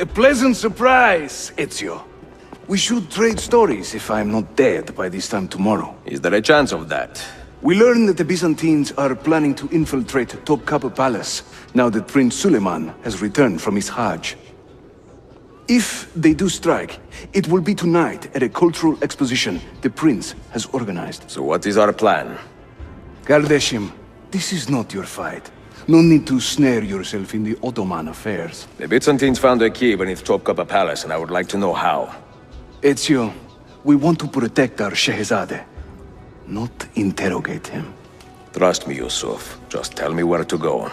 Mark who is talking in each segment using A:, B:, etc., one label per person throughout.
A: A pleasant surprise, Ezio. We should trade stories if I'm not dead by this time tomorrow.
B: Is there a chance of that?
A: We learn that the Byzantines are planning to infiltrate Topkapi Palace, now that Prince Suleiman has returned from his Hajj. If they do strike, it will be tonight at a cultural exposition the Prince has organized.
B: So what is our plan?
A: Kardashim, this is not your fight. No need to snare yourself in the Ottoman affairs.
B: The Byzantines found a key beneath Topkapi Palace, and I would like to know how.
A: Ezio, we want to protect our Shehzade, not interrogate him.
B: Trust me, Yusuf. Just tell me where to go.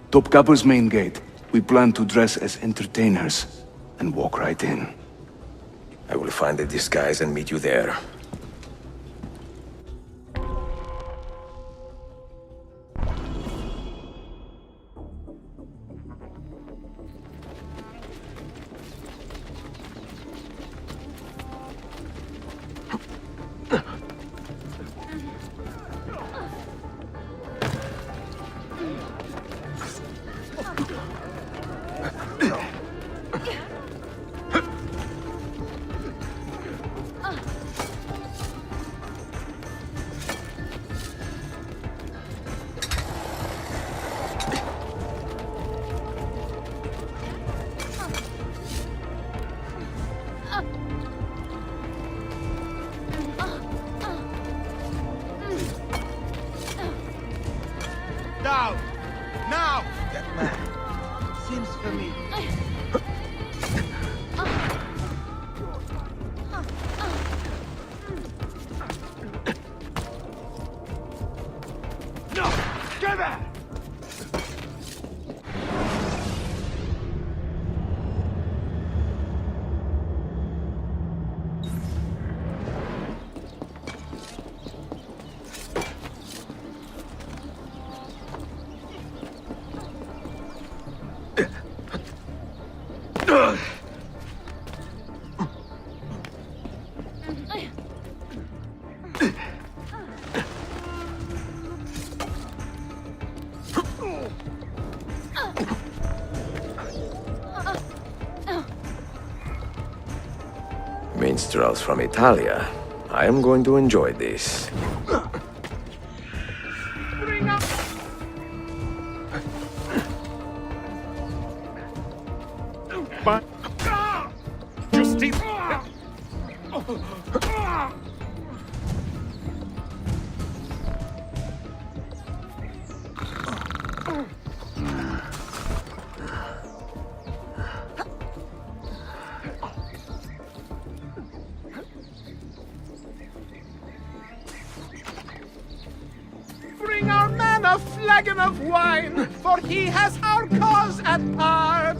A: Topkapi's main gate. We plan to dress as entertainers and walk right in.
B: I will find a disguise and meet you there.
C: Now! Now! That man seems familiar. No! Get back!
B: Minstrels from Italia. I am going to enjoy this.
C: Justice! Bring our man a flagon of wine, for he has our cause at heart.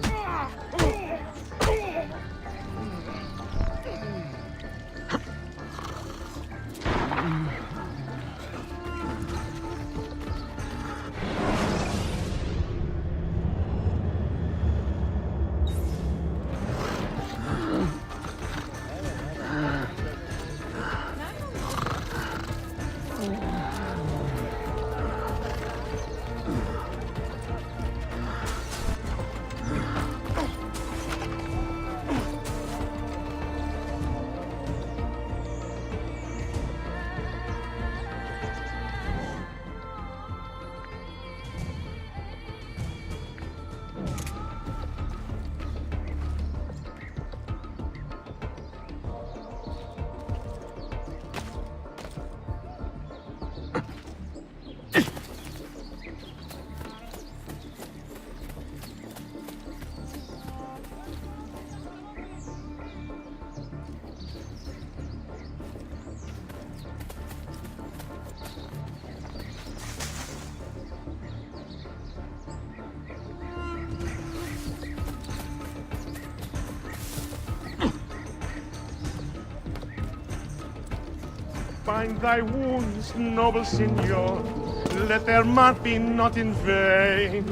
C: Bind thy wounds, noble signor. Let their mark be not in vain.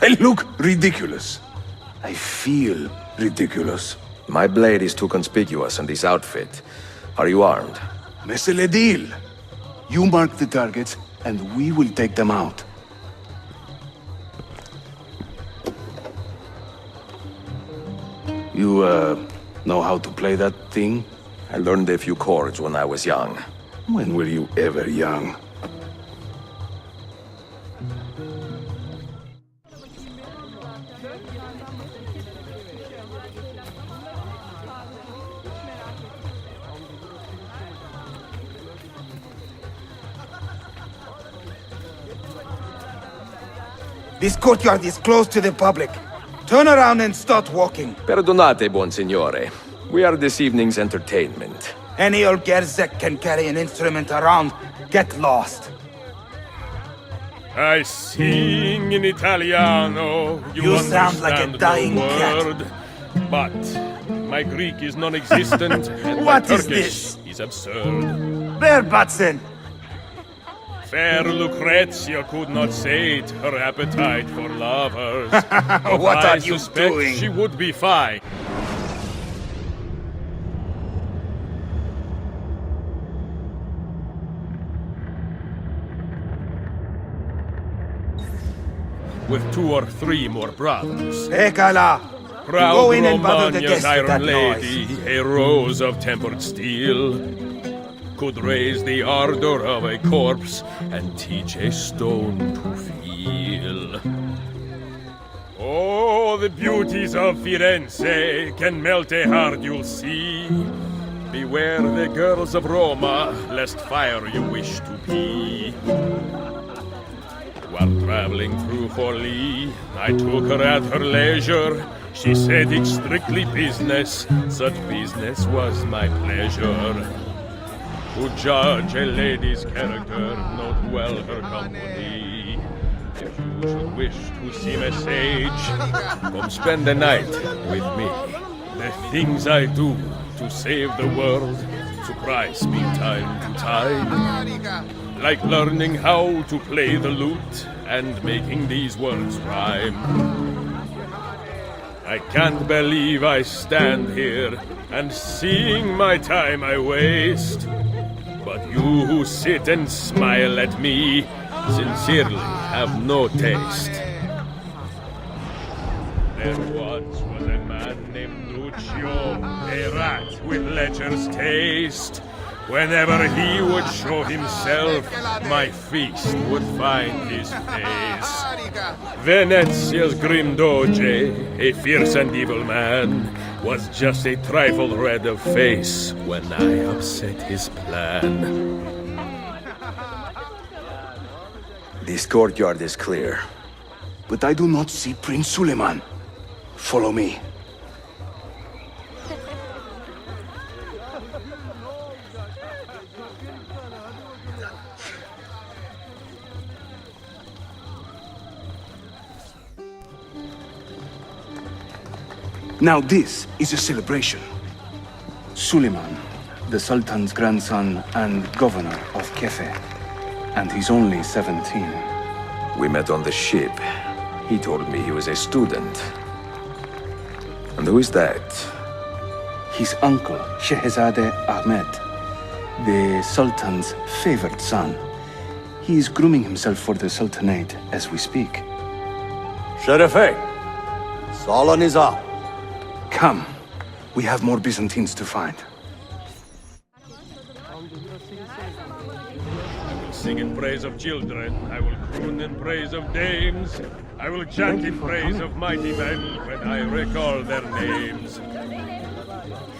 A: I look ridiculous. I feel ridiculous.
B: My blade is too conspicuous in this outfit. Are you armed?
A: Mais le deal. You mark the targets, and we will take them out. You, know how to play that thing?
B: I learned a few chords when I was young.
A: When were you ever young?
D: This courtyard is closed to the public. Turn around and start walking.
B: Perdonate, buon signore. We are this evening's entertainment.
D: Any old Gerzek can carry an instrument around. Get lost.
E: I sing in Italiano.
D: You sound like a
E: understand
D: dying
E: no
D: cat.
E: word, but my Greek is non-existent and
D: What
E: my
D: is
E: Turkish
D: this?
E: is absurd.
D: Verbatzen!
E: Fair Lucrezia could not sate her appetite for lovers.
D: What
E: I
D: are you
E: suspect
D: doing?
E: she would be fine. With 2 or 3 more brothers.
D: Ekala!
E: Proud
D: Go in and bother the
E: Romagna's
D: guests with that
E: iron lady, a rose of tempered steel, could raise the ardor of a corpse and teach a stone to feel. Oh, the beauties of Firenze can melt a heart, you'll see. Beware the girls of Roma, lest fire you wish to be. While traveling through Forlì, I took her at her leisure. She said it's strictly business, such business was my pleasure. To judge a lady's character, note well her company. If you should wish to seem a sage, come spend the night with me. The things I do to save the world surprise me time to time. Like learning how to play the lute and making these words rhyme. I can't believe I stand here and seeing my time I waste. But you who sit and smile at me sincerely have no taste. There once was a man named Lucio, a rat with lecher's taste. Whenever he would show himself, my feast would find his face. Venezia's grim doge, a fierce and evil man, was just a trifle red of face when I upset his plan.
B: This courtyard is clear.
A: But I do not see Prince Suleiman. Follow me. Now this is a celebration. Suleiman, the Sultan's grandson and governor of Kefe, and he's only 17.
B: We met on the ship. He told me he was a student. And who is that?
A: His uncle, Shehzade Ahmed, the Sultan's favored son. He is grooming himself for the Sultanate as we speak.
F: Sherife, Salon is up.
A: Come. We have more Byzantines to find.
E: I will sing in praise of children, I will croon in praise of dames, I will chant in praise of mighty men when I recall their names.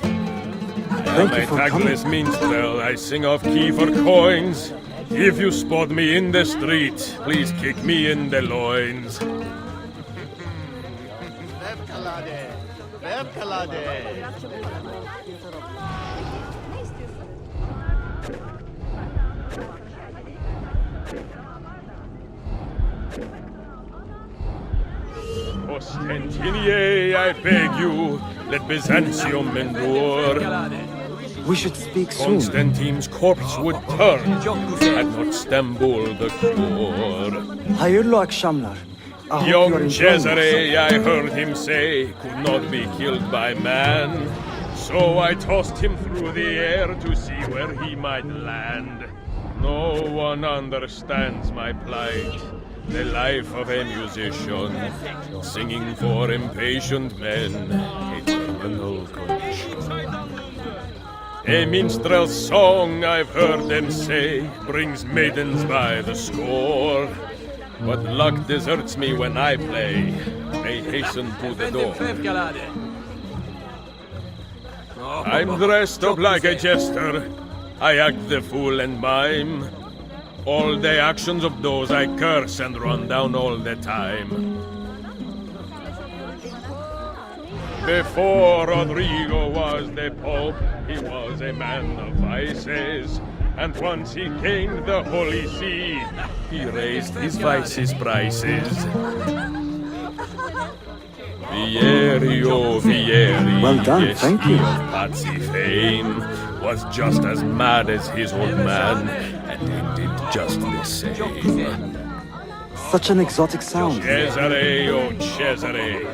E: I am a tactless minstrel, I sing off key for coins. If you spot me in the street, please kick me in the loins. Ostentinier, I beg you, let Byzantium endure.
D: We should speak soon.
E: Constantine's corpse would turn, had not Stambul the cure.
G: Hayırlı akşamlar. hope you are
E: Young
G: enjoying
E: Cesare, I heard him say, could not be killed by man. So I tossed him through the air to see where he might land. No one understands my plight. The life of a musician, singing for impatient men, a terminal condition. A minstrel's song, I've heard them say, brings maidens by the score. But luck deserts me when I play. They hasten to the door. I'm dressed up like a jester. I act the fool and mime. All the actions of those I curse and run down all the time. Before Rodrigo was the Pope, he was a man of vices. And once he gained the Holy See, he raised his vices' prices. Vierio, Vieri,
G: Well done, thank you.
E: of Patsy fame, was just as mad as his old man, and ended just the same.
G: Such an exotic sound.
E: Cesare, oh Cesare,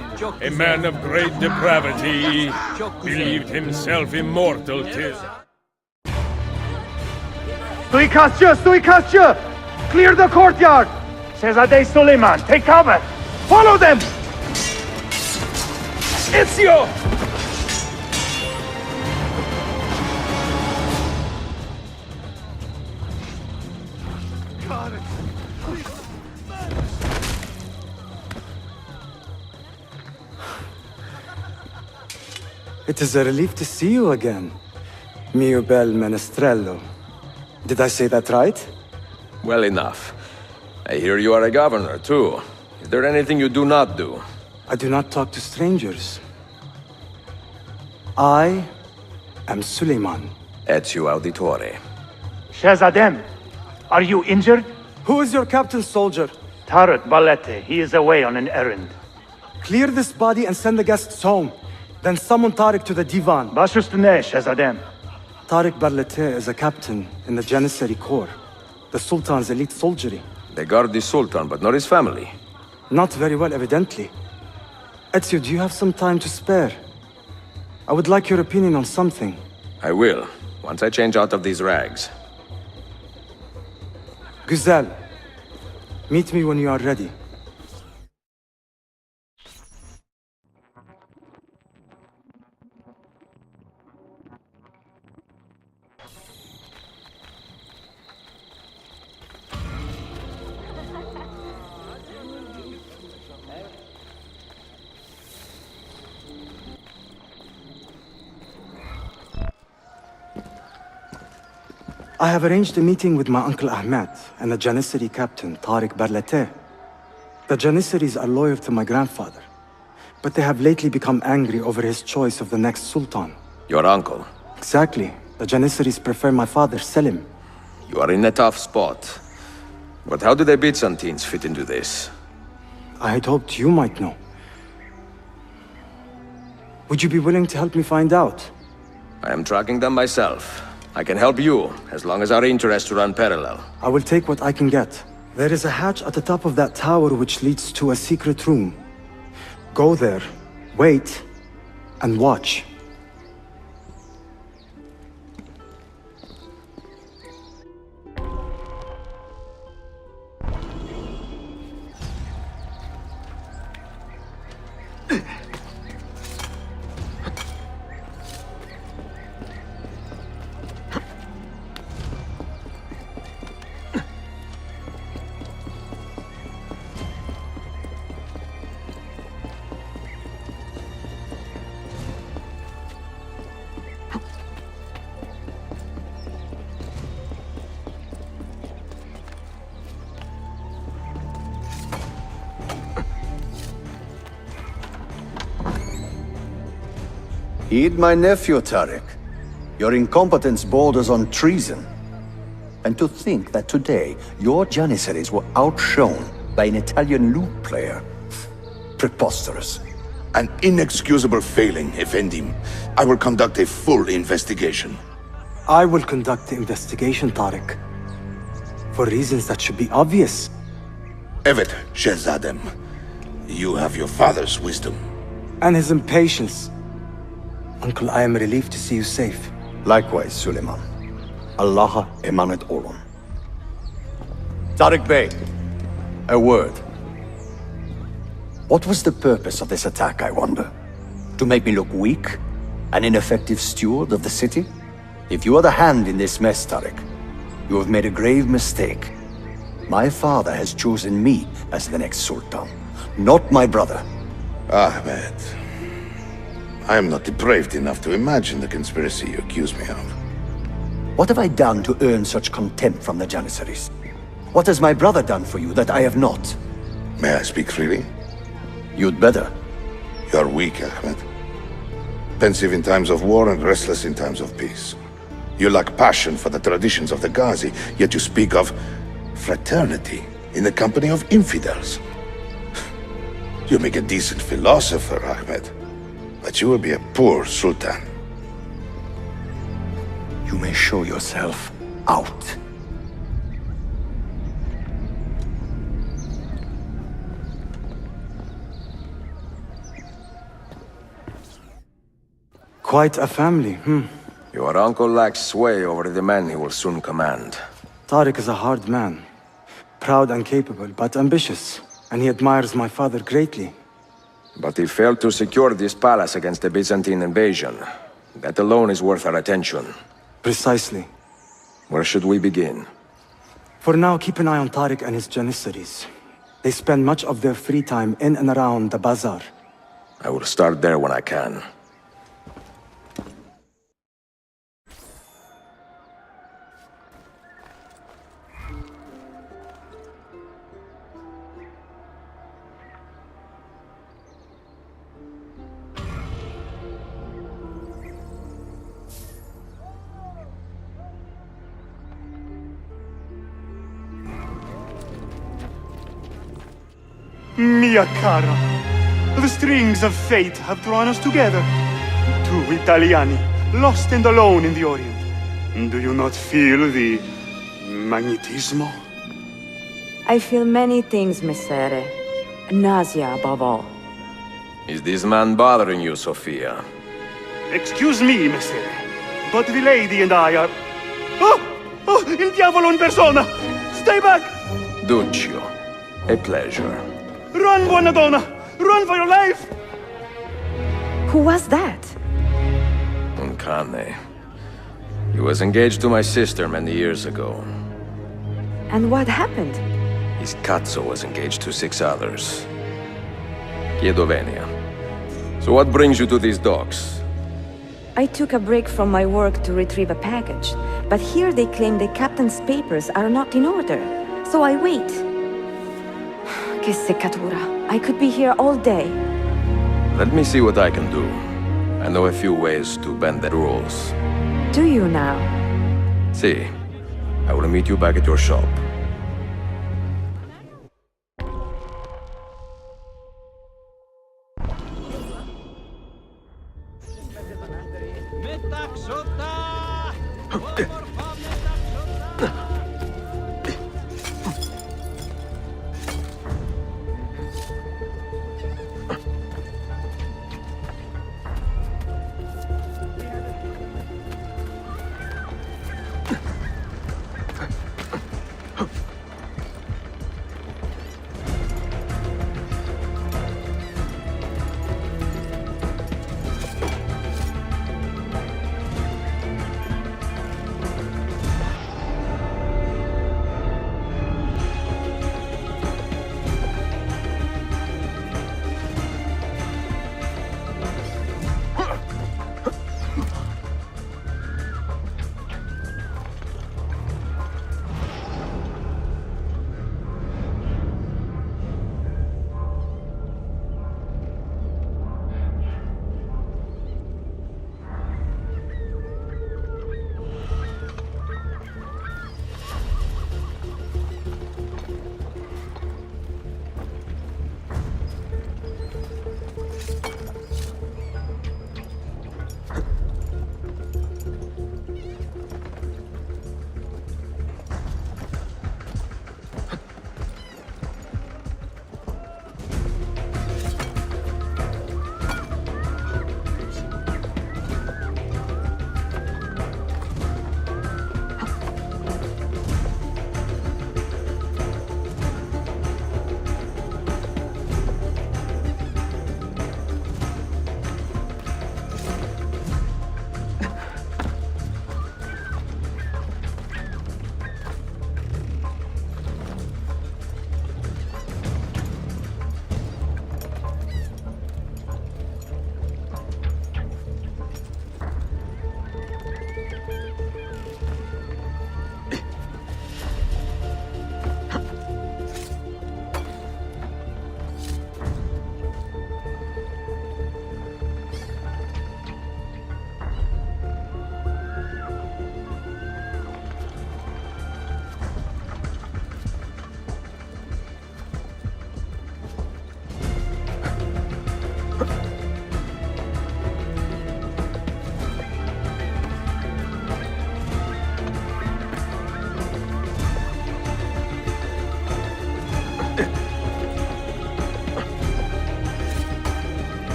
E: a man of great depravity, believed himself immortal till...
C: Suikastya! Clear the courtyard! Shehzade Suleiman, take cover! Follow them! Ezio!
G: It is a relief to see you again, mio bel menestrello. Did I say that right?
B: Well enough. I hear you are a governor, too. Is there anything you do not do?
G: I do not talk to strangers. I am Suleiman.
B: Ezio Auditore.
C: Shehzadem, are you injured?
G: Who is your captain, soldier?
C: Tarek Balete, he is away on an errand.
G: Clear this body and send the guests home. Then summon Tariq to the divan.
C: Bashustane, Shehzadem.
G: Tariq Barlete is a captain in the Janissary Corps, the Sultan's elite soldiery.
B: They guard the Sultan, but not his family.
G: Not very well, evidently. Ezio, do you have some time to spare? I would like your opinion on something.
B: I will, once I change out of these rags.
G: Güzel, meet me when you are ready. I have arranged a meeting with my uncle Ahmed and the Janissary captain, Tariq Barlete. The Janissaries are loyal to my grandfather, but they have lately become angry over his choice of the next sultan.
B: Your uncle.
G: Exactly. The Janissaries prefer my father, Selim.
B: You are in a tough spot. But how do the Byzantines fit into this?
G: I had hoped you might know. Would you be willing to help me find out?
B: I am tracking them myself. I can help you, as long as our interests run parallel.
G: I will take what I can get. There is a hatch at the top of that tower which leads to a secret room. Go there, wait, and watch.
F: Heed my nephew, Tariq. Your incompetence borders on treason. And to think that today, your Janissaries were outshone by an Italian lute player. Preposterous.
H: An inexcusable failing, Effendim. I will conduct a full investigation.
G: I will conduct the investigation, Tariq. For reasons that should be obvious.
H: Evet, Shehzadem. You have your father's wisdom.
G: And his impatience. Uncle, I am relieved to see you safe.
F: Likewise, Suleiman. Allah emanet olun. Tariq Bey, a word. What was the purpose of this attack, I wonder? To make me look weak? An ineffective steward of the city? If you are the hand in this mess, Tariq, you have made a grave mistake. My father has chosen me as the next Sultan, not my brother.
H: Ahmed, I am not depraved enough to imagine the conspiracy you accuse me of.
F: What have I done to earn such contempt from the Janissaries? What has my brother done for you that I have not?
H: May I speak freely?
F: You'd better.
H: You are weak, Ahmed. Pensive in times of war and restless in times of peace. You lack passion for the traditions of the Ghazi, yet you speak of fraternity in the company of infidels. You make a decent philosopher, Ahmed, but you will be a poor sultan.
F: You may show yourself out.
G: Quite a family,
B: Your uncle lacks sway over the men he will soon command.
G: Tariq is a hard man. Proud and capable, but ambitious. And he admires my father greatly.
B: But he failed to secure this palace against the Byzantine invasion. That alone is worth our attention.
G: Precisely.
B: Where should we begin?
G: For now, keep an eye on Tariq and his Janissaries. They spend much of their free time in and around the bazaar.
B: I will start there when I can.
I: Mia cara, the strings of fate have drawn us together. Two Italiani, lost and alone in the Orient. Do you not feel the magnetismo?
J: I feel many things, Messere. Nausea above all.
B: Is this man bothering you, Sophia?
I: Excuse me, Messere, but the lady and I are... Oh, il diavolo in persona! Stay back!
B: Duccio, a pleasure.
I: Run, buona donna! Run for your life!
J: Who was that?
B: Uncane. He was engaged to my sister many years ago.
J: And what happened?
B: His Cazzo was engaged to 6 others. Chiedo venia. So what brings you to these docks?
J: I took a break from my work to retrieve a package, but here they claim the captain's papers are not in order, so I wait. Che seccatura. I could be here all day.
B: Let me see what I can do. I know a few ways to bend the rules.
J: Do you now?
B: See, I will meet you back at your shop.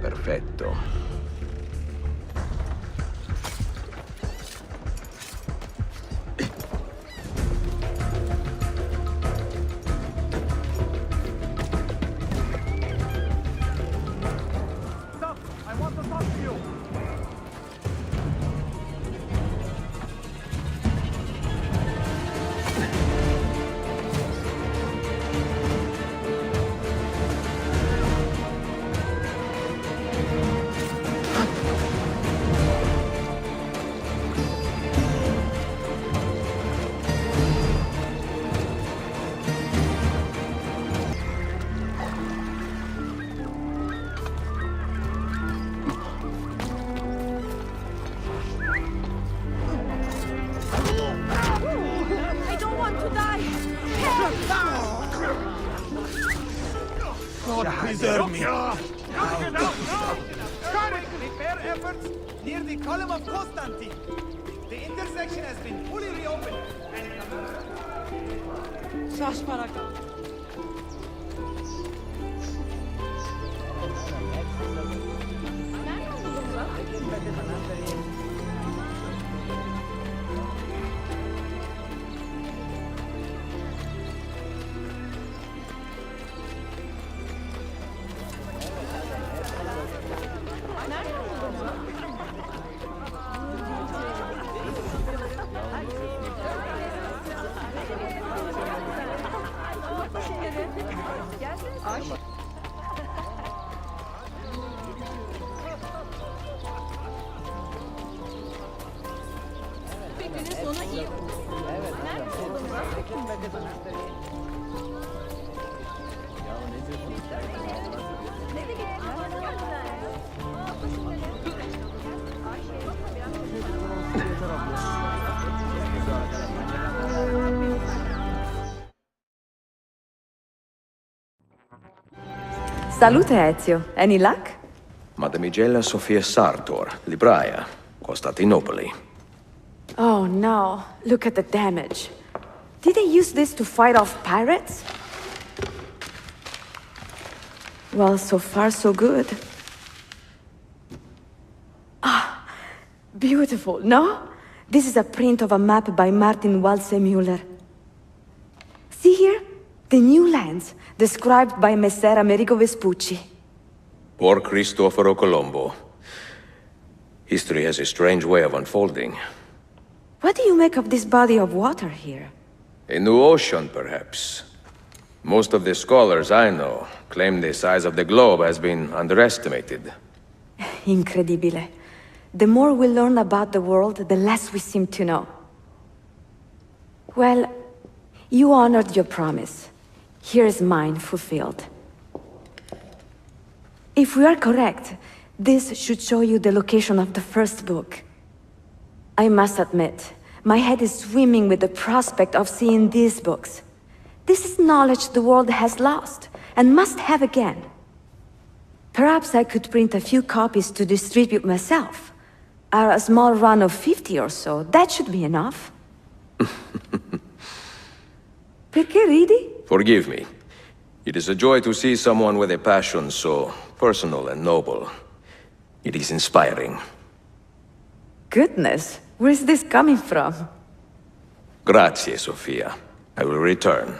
B: Perfetto.
C: Stop! I want to talk to you!
J: I don't want to die!
D: Preserve me.
C: Tarek, repair efforts near the column of Constantine. The intersection has been fully reopened.
J: Salute, Ezio. Any luck?
B: Mademoiselle Sophia Sartor, libraia, Costantinopoli.
J: Oh no, look at the damage. Did they use this to fight off pirates? Well, so far so good. Ah, beautiful, no? This is a print of a map by Martin Walsemüller. See here? The new lands, described by Messer Amerigo Vespucci.
B: Poor Cristoforo Colombo. History has a strange way of unfolding.
J: What do you make of this body of water here?
B: A new ocean, perhaps. Most of the scholars I know claim the size of the globe has been underestimated.
J: Incredibile. The more we learn about the world, the less we seem to know. Well, you honored your promise. Here is mine fulfilled. If we are correct, this should show you the location of the first book. I must admit, my head is swimming with the prospect of seeing these books. This is knowledge the world has lost, and must have again. Perhaps I could print a few copies to distribute myself. A small run of 50 or so, that should be enough. Perché ridi?
B: Forgive me. It is a joy to see someone with a passion so personal and noble. It is inspiring.
J: Goodness, where is this coming from?
B: Grazie, Sophia. I will return.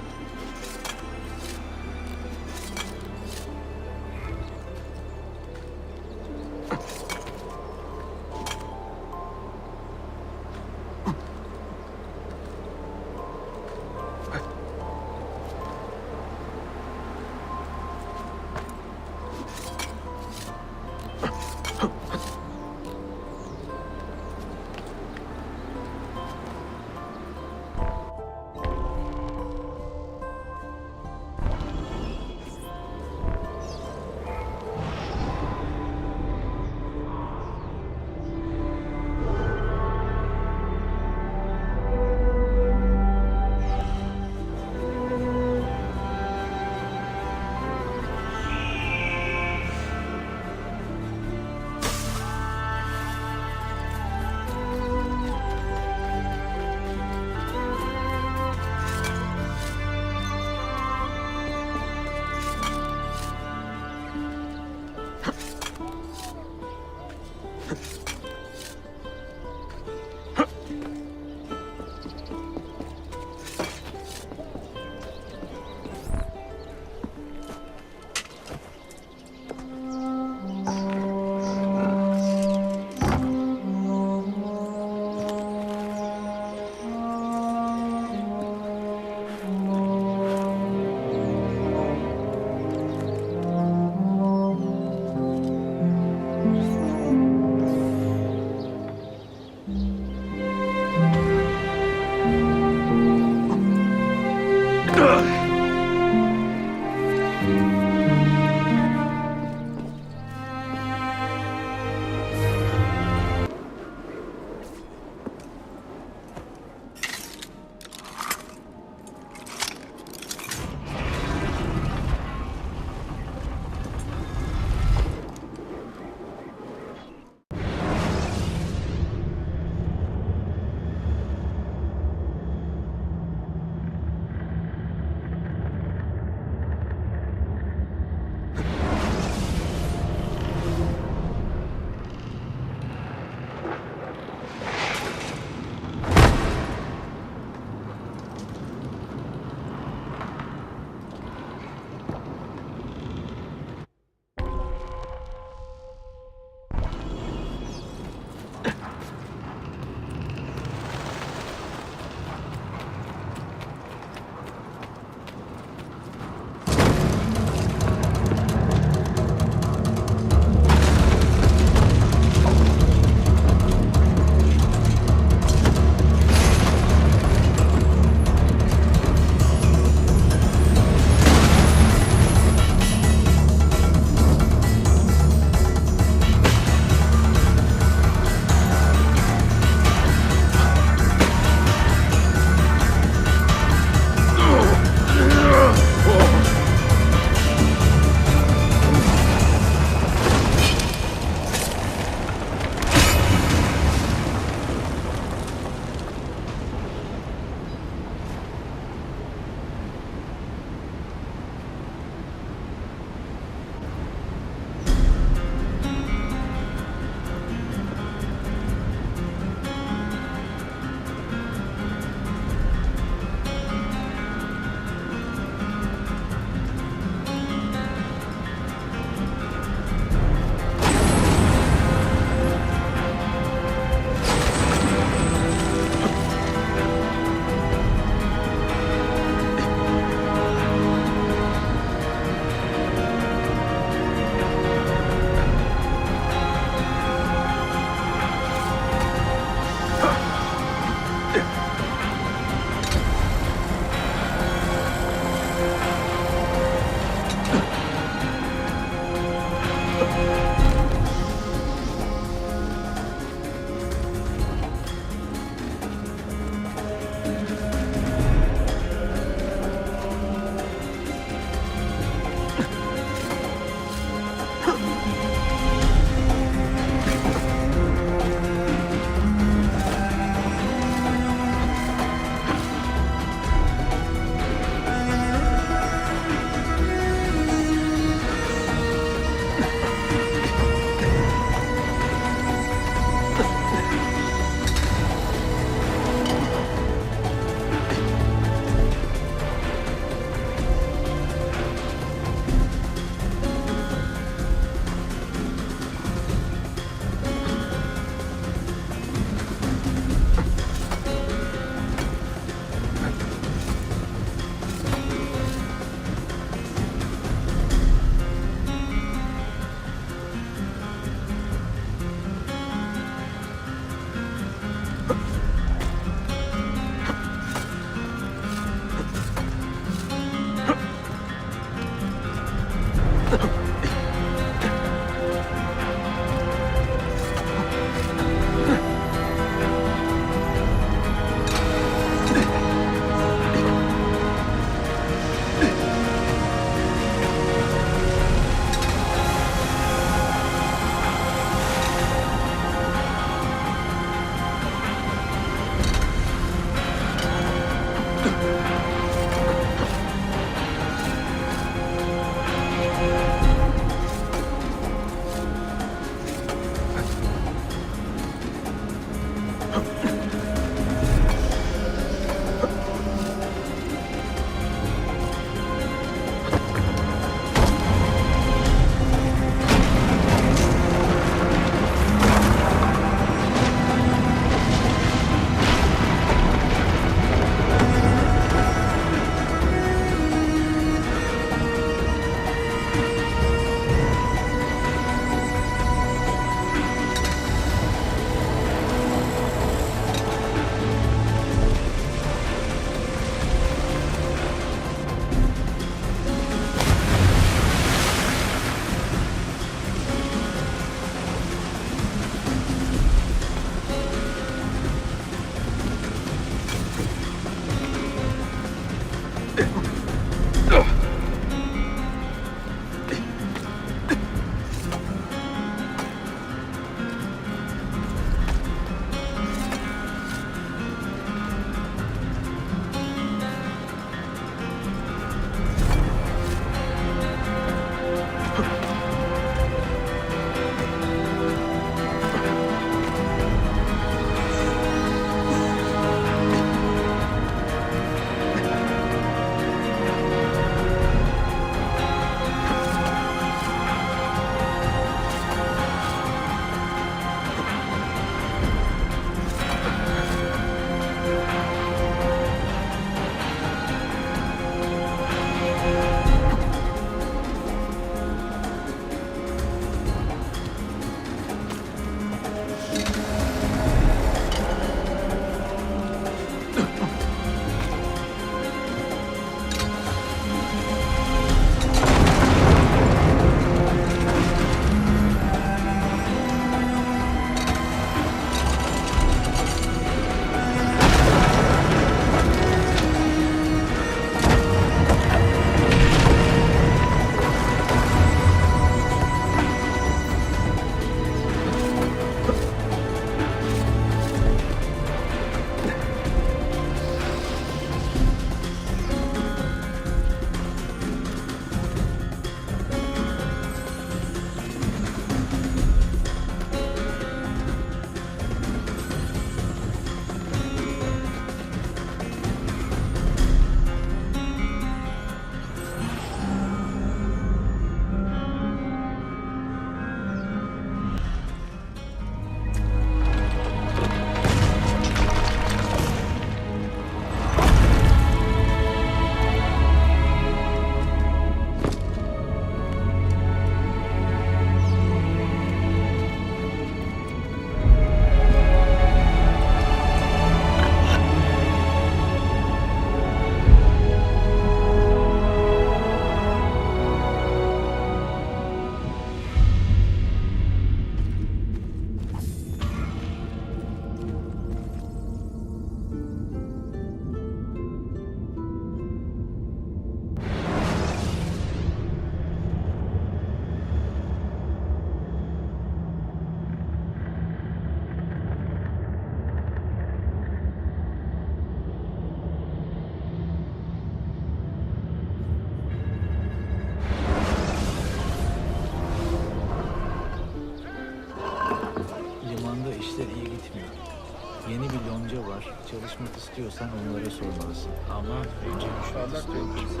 K: çalışmak istiyorsan onlara sormalısın. Ama önce düşmek istiyorsan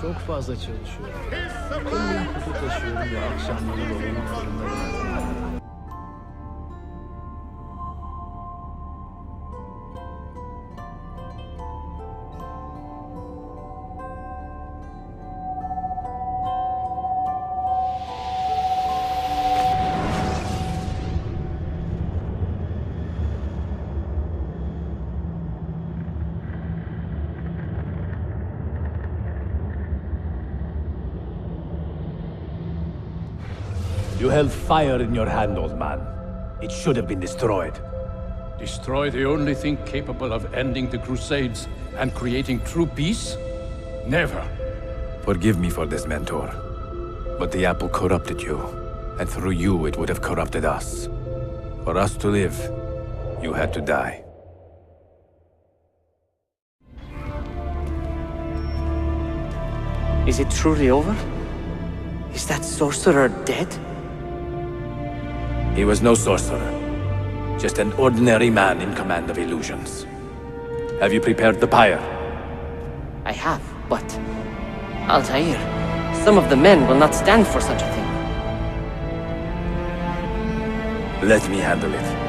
K: çok fazla çalışıyorum. Günlüğün kutu taşıyorum ve akşamları babamın fırında bırakıyorum.
L: You held fire in your hand, old man. It should have been destroyed.
M: Destroy the only thing capable of ending the Crusades and creating true peace? Never.
L: Forgive me for this, Mentor. But the apple corrupted you, and through you it would have corrupted us. For us to live, you had to die.
N: Is it truly over? Is that sorcerer dead?
L: He was no sorcerer. Just an ordinary man in command of illusions. Have you prepared the pyre?
N: I have, but... Altair, some of the men will not stand for such a thing.
L: Let me handle it.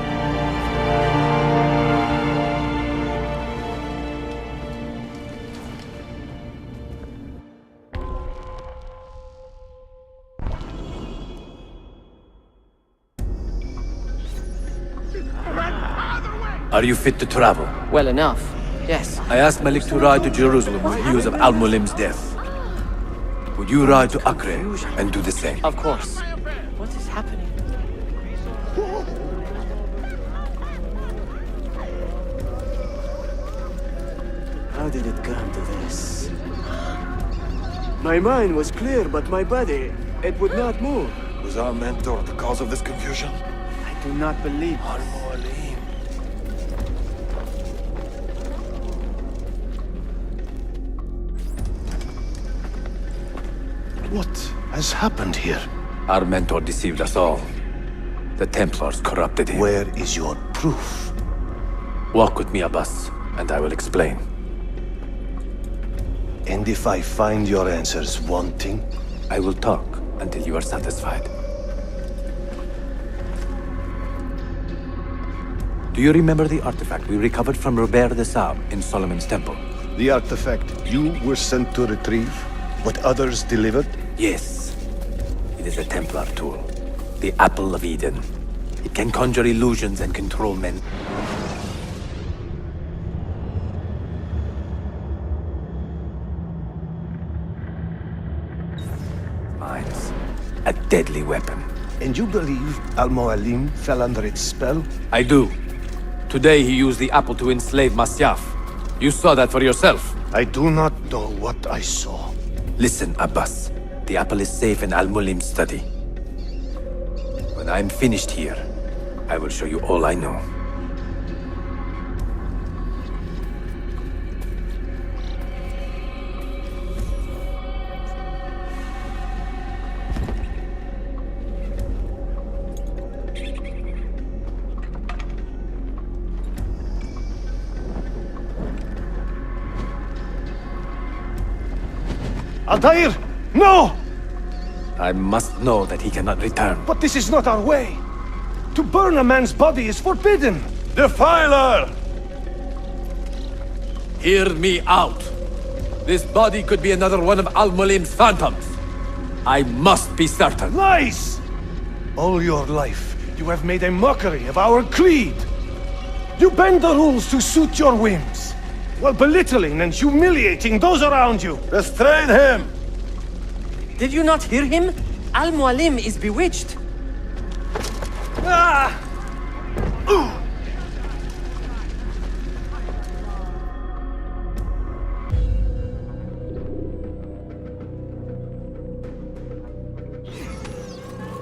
L: Are you fit to travel?
N: Well enough, yes.
L: I asked Malik to ride to Jerusalem with news of Al-Mulim's death. Would you ride to Acre and do the same?
N: Of course. What is happening?
O: How did it come to this? My mind was clear, but my body, it would not move.
P: Was our mentor the cause of this confusion?
O: I do not believe this.
P: What has happened here?
L: Our mentor deceived us all. The Templars corrupted him.
P: Where is your proof?
L: Walk with me, Abbas, and I will explain.
P: And if I find your answers wanting?
L: I will talk until you are satisfied. Do you remember the artifact we recovered from Robert de Sable in Solomon's temple?
P: The artifact you were sent to retrieve? What others delivered?
L: Yes. It is a Templar tool. The Apple of Eden. It can conjure illusions and control men. Minds. A deadly weapon.
P: And you believe Al-Mualim fell under its spell?
L: I do. Today he used the apple to enslave Masyaf. You saw that for yourself.
P: I do not know what I saw.
L: Listen, Abbas. The apple is safe in Al-Mulim's study. When I'm finished here, I will show you all I know.
P: Altair! No!
L: I must know that he cannot return.
P: But this is not our way! To burn a man's body is forbidden! Defiler!
L: Hear me out. This body could be another one of Al-Mulim's phantoms. I must be certain.
P: Lies! All your life, you have made a mockery of our creed. You bend the rules to suit your whims, while belittling and humiliating those around you. Restrain him!
N: Did you not hear him? Al-Mualim is bewitched.
P: Ah!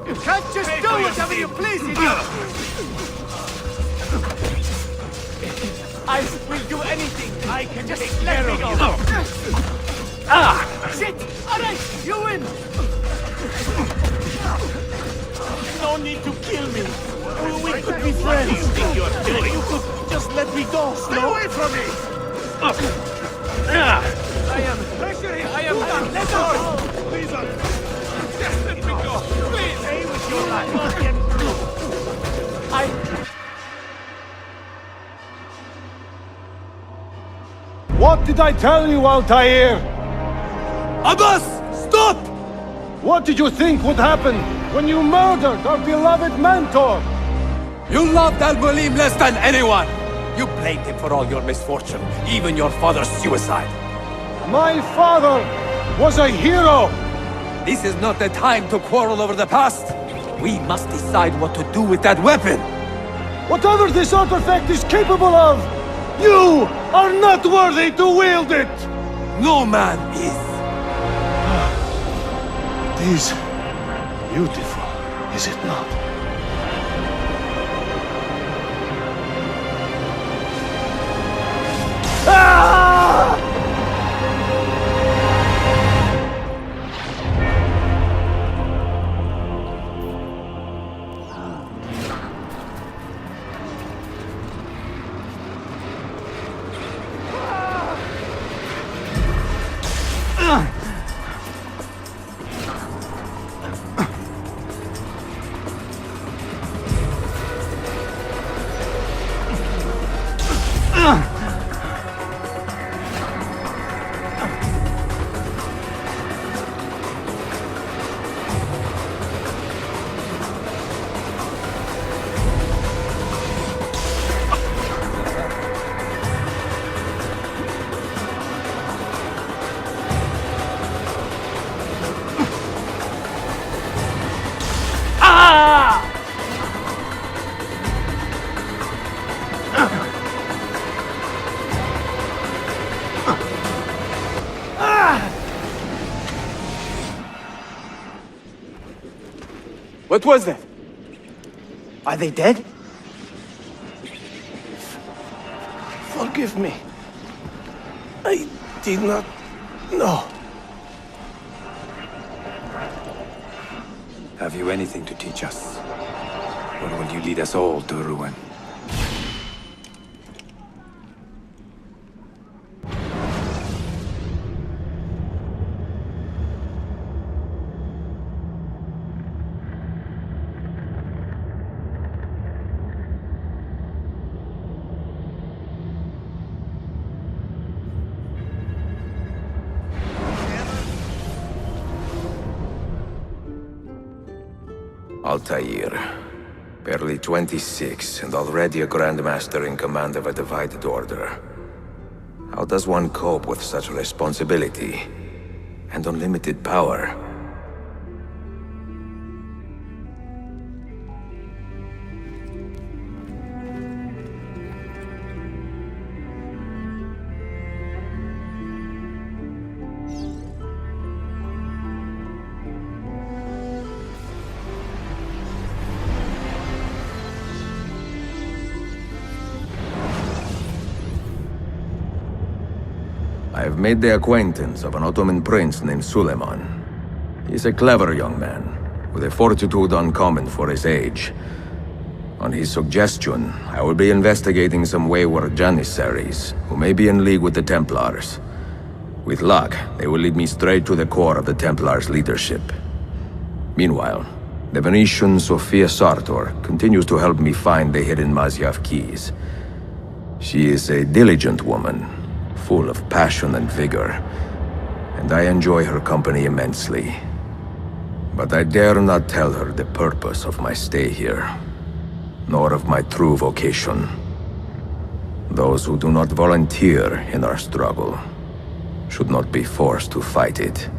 C: You can't just do whatever you please, idiot! I will do anything. I can just let me go. Shit! Alright, you win! No need to kill me. We could be friends. What do you think you're doing? Let me go! Stay away from me! I am pressure him! I am done! Let go! Please, just let me go! Please! Stay with your life! Not get through!
P: What did I tell you, Altair?
L: Abbas! Stop!
P: What did you think would happen when you murdered our beloved mentor?
L: You loved Al-Mulim less than anyone! You blamed him for all your misfortune, even your father's suicide.
P: My father was a hero!
L: This is not the time to quarrel over the past. We must decide what to do with that weapon.
P: Whatever this artifact is capable of, you are not worthy to wield it!
L: No man is.
P: It is beautiful, is it not? Ah!
G: What was that? Are they dead?
I: Forgive me. I did not know.
L: Have you anything to teach us? Or will you lead us all to ruin?
B: Altair. Barely 26, and already a Grandmaster in command of a divided order. How does one cope with such responsibility and unlimited power? I've made the acquaintance of an Ottoman prince named Suleiman. He's a clever young man, with a fortitude uncommon for his age. On his suggestion, I will be investigating some wayward Janissaries, who may be in league with the Templars. With luck, they will lead me straight to the core of the Templars' leadership. Meanwhile, the Venetian Sofia Sartor continues to help me find the hidden Masyaf keys. She is a diligent woman, full of passion and vigor, and I enjoy her company immensely. But I dare not tell her the purpose of my stay here, nor of my true vocation. Those who do not volunteer in our struggle should not be forced to fight it.